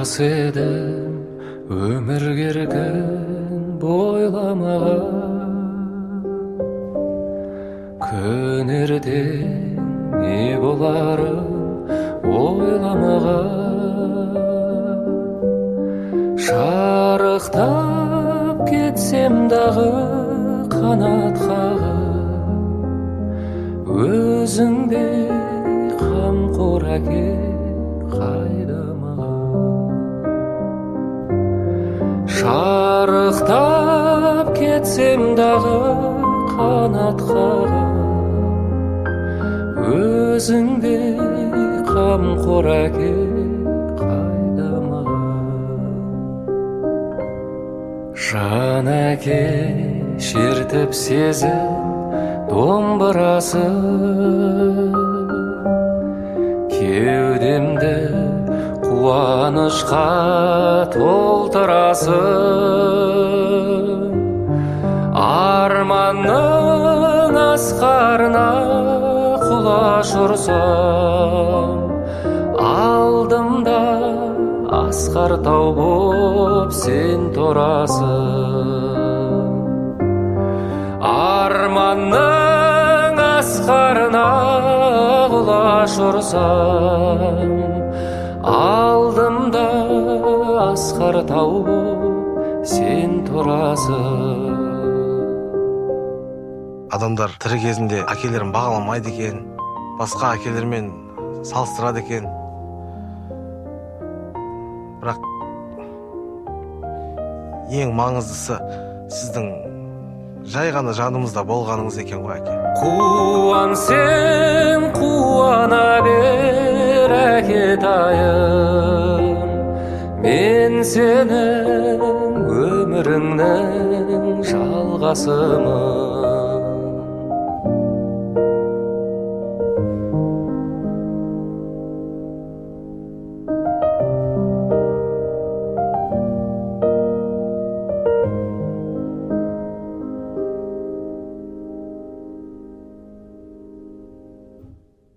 жас едім, өмір керген бойламаған. Күн ертең не боларын ойламаған. Шарықтап кетсем дағы қанат қағып, өзіңдей қамқор әке қайда маған. Шарықтап кетсем дағы қанат қағып, өзіңдей қамқор әке қайда маған. Жан әке шертіп сезім домбырасы, кеудемді қуанышқа толтырасың. Арманның асқарына құлаш ұрсам, алдымда асқар тау боп сен тұрасың. Арманның асқарына құлаш ұрсам, алдымда асқар тау боп сен тұрасың. Адамдар тірі кезінде әкелерін бағаламайды екен, басқа әкелермен салыстырады екен. Бірақ ең маңыздысы сіздің жай ғана жанымызда болғаныңыз екен ғой әке. Қуан сен, қуана бер әкетайым, мен сенің өміріңнің жалғасымын.